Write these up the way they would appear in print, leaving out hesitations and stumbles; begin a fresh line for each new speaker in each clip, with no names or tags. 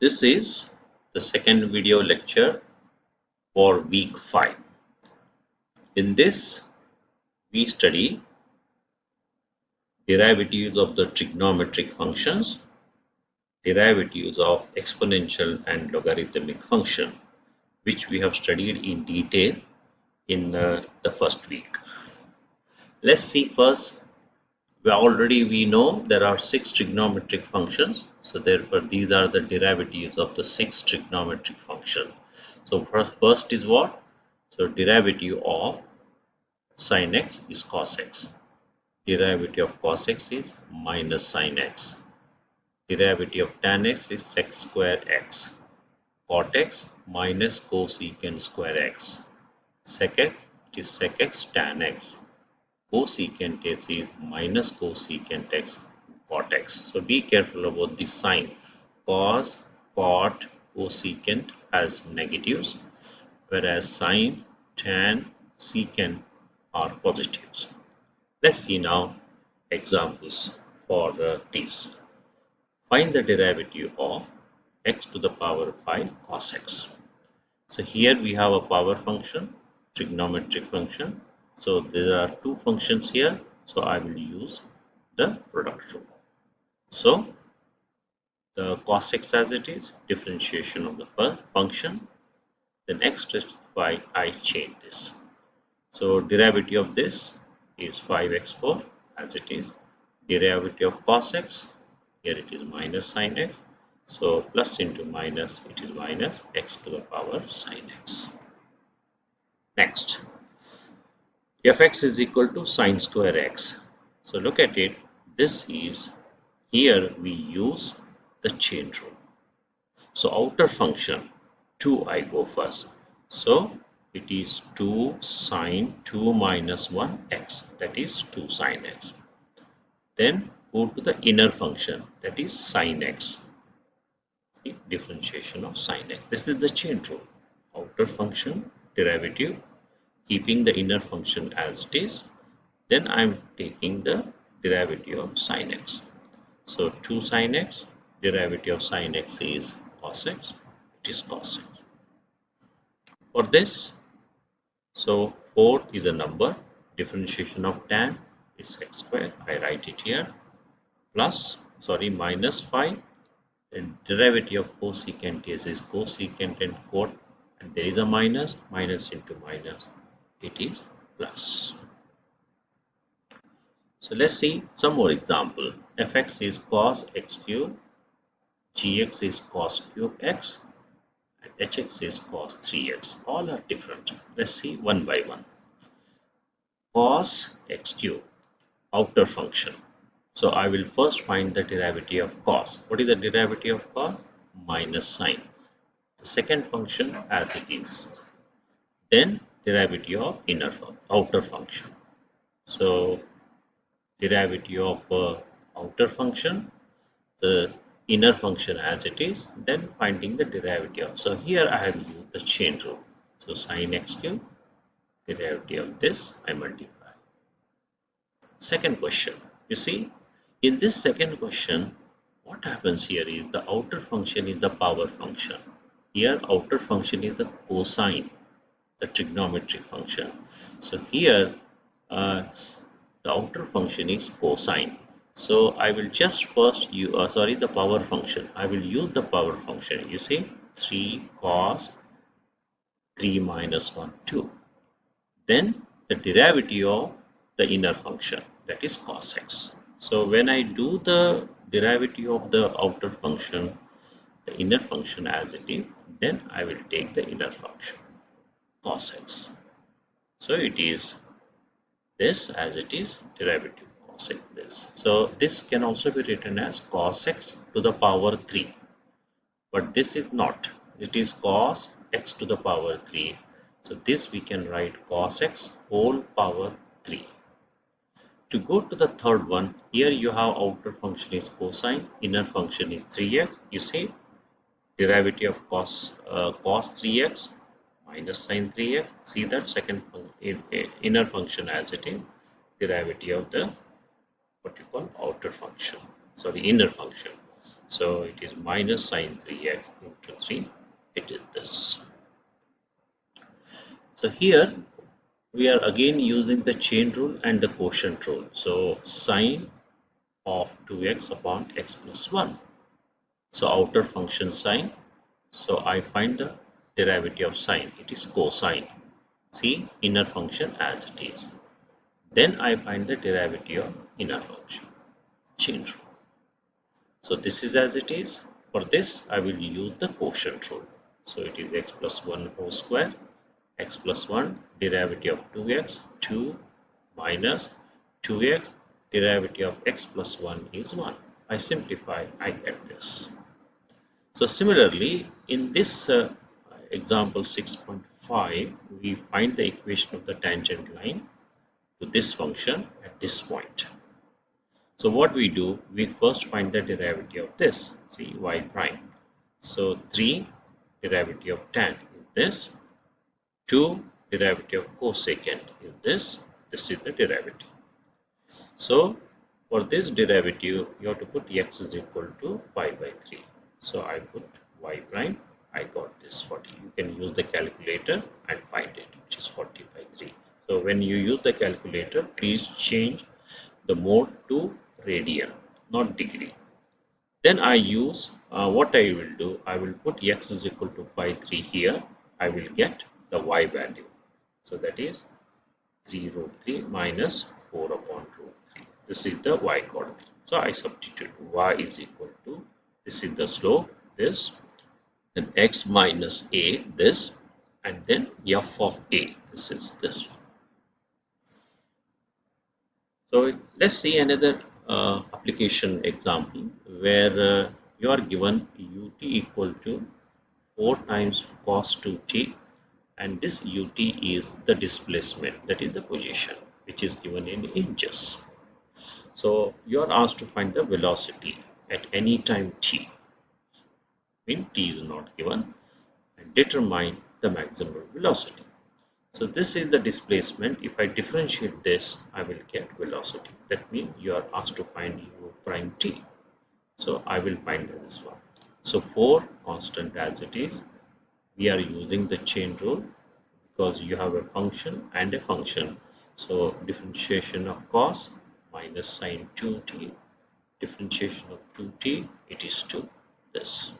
This is the second video lecture for week 5. In this, we study derivatives of the trigonometric functions, derivatives of exponential and logarithmic function, which we have studied in detail in the first week. Let's see first. We know there are 6 trigonometric functions, so therefore these are the derivatives of the 6 trigonometric functions. So first is what? So derivative of sin x is cos x. Derivative of cos x is minus sin x. Derivative of tan x is sec square x. Cot x minus cosecant square x. Sec x is sec x tan x. Cosecant x is minus cosecant x cot x. So be careful about this sign. Cos, cot, cosecant has negatives, whereas sin, tan, secant are positives. Let's see now examples for these. Find the derivative of x to the power 5 cos x. So here we have a power function, trigonometric function. So there are two functions here. So I will use the product rule. So the cos x as it is, differentiation of the function. Then x to 5, I change this. So derivative of this is 5x4 as it is. Derivative of cos x, here it is minus sin x. So plus into minus, it is minus x to the power sin x. Next, fx is equal to sin square x. So look at it. This is, here we use the chain rule. So outer function 2 I go first. So it is 2 sine 2 minus 1 x, that is 2 sine x. Then go to the inner function, that is sine x. See, differentiation of sine x. This is the chain rule. Outer function derivative, keeping the inner function as it is. Then I am taking the derivative of sine x. So 2 sine x, derivative of sine x is cos x, it is cos x. For this, so 4 is a number, differentiation of tan is x square, I write it here, minus 5, and derivative of cosecant is cosecant and cot, and there is a minus into minus, it is plus. So let's see some more example. Fx is cos x cube, gx is cos cube x, and hx is cos 3x. All are different. Let's see one by one. Cos x cube, outer function. So I will first find the derivative of cos. What is the derivative of cos? Minus sine. The second function as it is. Then derivative of outer function. So derivative of outer function, the inner function as it is, then finding the derivative. So here I have used the chain rule. So sin x cube, derivative of this I multiply. Second question, you see, in this second question, what happens here is the outer function is the power function. Here outer function is the cosine, the trigonometric function. So here the outer function is cosine. So I will just first use the power function. I will use the power function. You see 3 cos 3 minus 1 2. Then the derivative of the inner function, that is cos x. So when I do the derivative of the outer function, the inner function as it is, then I will take the inner function cos x. So it is this as it is, derivative cos x this. So this can also be written as cos x to the power 3. But this is not. It is cos x to the power 3. So this we can write cos x whole power 3. To go to the third one, here you have outer function is cosine, inner function is 3x. You see derivative of cos 3x minus sin 3x. See that second inner function as it is, derivative of the what you call outer function, inner function. So it is minus sine 3x into 3. It is this. So here we are again using the chain rule and the quotient rule. So sine of 2x upon x plus 1. So outer function sine. So I find the derivative of sine. It is cosine. See inner function as it is. Then I find the derivative of inner function. Chain rule. So this is as it is. For this I will use the quotient rule. So it is x plus 1 whole square, x plus 1 derivative of 2x, 2 minus 2x derivative of x plus 1 is 1. I simplify, I get this. So similarly, in this example 6.5, we find the equation of the tangent line to this function at this point. So what we do, we first find the derivative of this, see y prime. So 3 derivative of tan is this, 2 derivative of cosecant is this is the derivative. So for this derivative, you have to put x is equal to pi by 3. So I put y prime, I got this 40. You can use the calculator and find it, which is 40 by 3. So when you use the calculator, please change the mode to radian, not degree. Then I use what I will do, I will put x is equal to pi 3 here. I will get the y value. So that is 3 root 3 minus 4 upon root 3. This is the y coordinate. So I substitute y is equal to, this is the slope, this, then x minus a, this, and then f of a, this is this one. So let's see another application example where you are given ut equal to 4 times cos 2t, and this ut is the displacement, that is the position, which is given in inches. So you are asked to find the velocity at any time t, when t is not given, and determine the maximum velocity. So this is the displacement. If I differentiate this, I will get velocity. That means you are asked to find u prime t. So I will find this one. So for constant as it is, we are using the chain rule because you have a function and a function. So differentiation of cos minus sine 2t, differentiation of 2t, it is 2, this.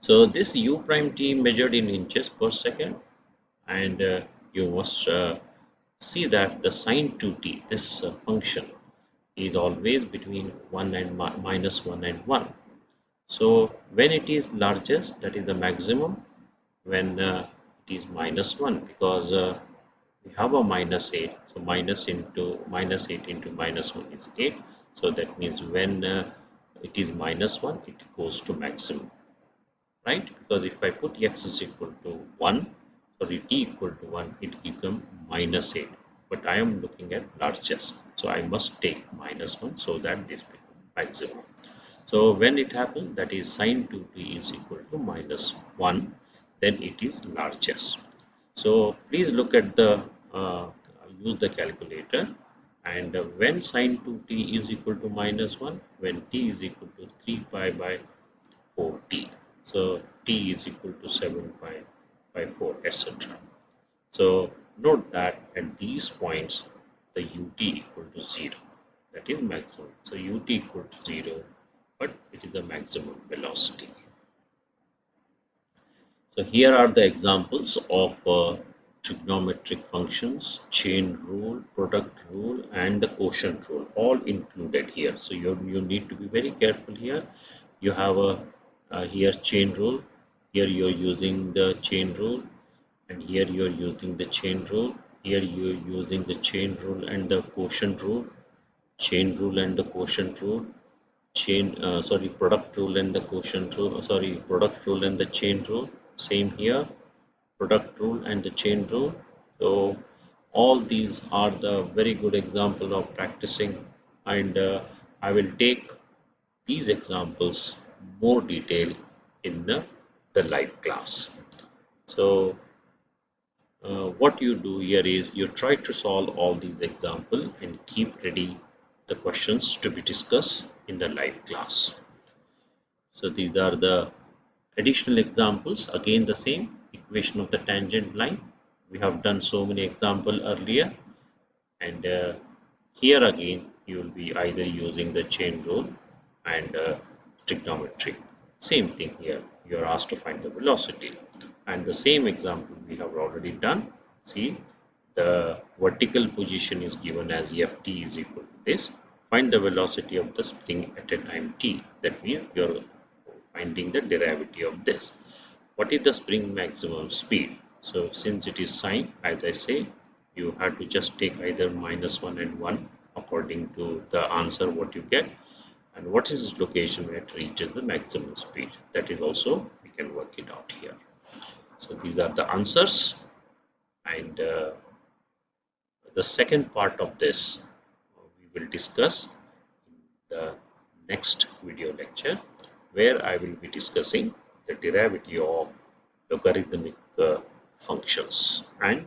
So this u prime t measured in inches per second, and you must see that the sine 2t, this function, is always between 1 and minus 1 and 1. So when it is largest, that is the maximum, when it is minus 1, because we have a minus 8, so minus 8 into minus 1 is 8. So that means when it is minus 1, it goes to maximum, right? Because if I put x is equal to 1, sorry, t equal to 1, it becomes minus 8. But I am looking at largest, so I must take minus 1 so that this becomes maximum. So when it happens, that is sine 2t is equal to minus 1, then it is largest. So please look at the use the calculator, and when sine 2t is equal to minus 1, when t is equal to 3 pi by 4t. So t is equal to 7 pi by 4, etc. So note that at these points the ut equal to 0, that is maximum. So ut equal to 0, but it is the maximum velocity. So here are the examples of trigonometric functions, chain rule, product rule, and the quotient rule, all included here. So you need to be very careful here. You have a here chain rule, here you are using the chain rule, and here you are using the chain rule, here you are using the chain rule and the quotient rule, chain rule and the quotient rule, product rule and the quotient rule, product rule and the chain rule. Same here, product rule and the chain rule. So all these are the very good example of practicing, and I will take these examples more detail in the live class. So what you do here is you try to solve all these examples and keep ready the questions to be discussed in the live class. So these are the additional examples. Again, the same equation of the tangent line. We have done so many examples earlier, and here again you will be either using the chain rule and trigonometry. Same thing here. You are asked to find the velocity, and the same example we have already done. See, the vertical position is given as ft is equal to this. Find the velocity of the spring at a time t. That means you are finding the derivative of this. What is the spring maximum speed? So since it is sine, as I say, you have to just take either -1 and 1 according to the answer what you get. And what is its location where it reaches the maximum speed? That is also, we can work it out here. So these are the answers. And the second part of this we will discuss in the next video lecture, where I will be discussing the derivative of logarithmic functions and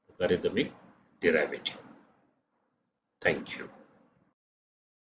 logarithmic derivative. Thank you.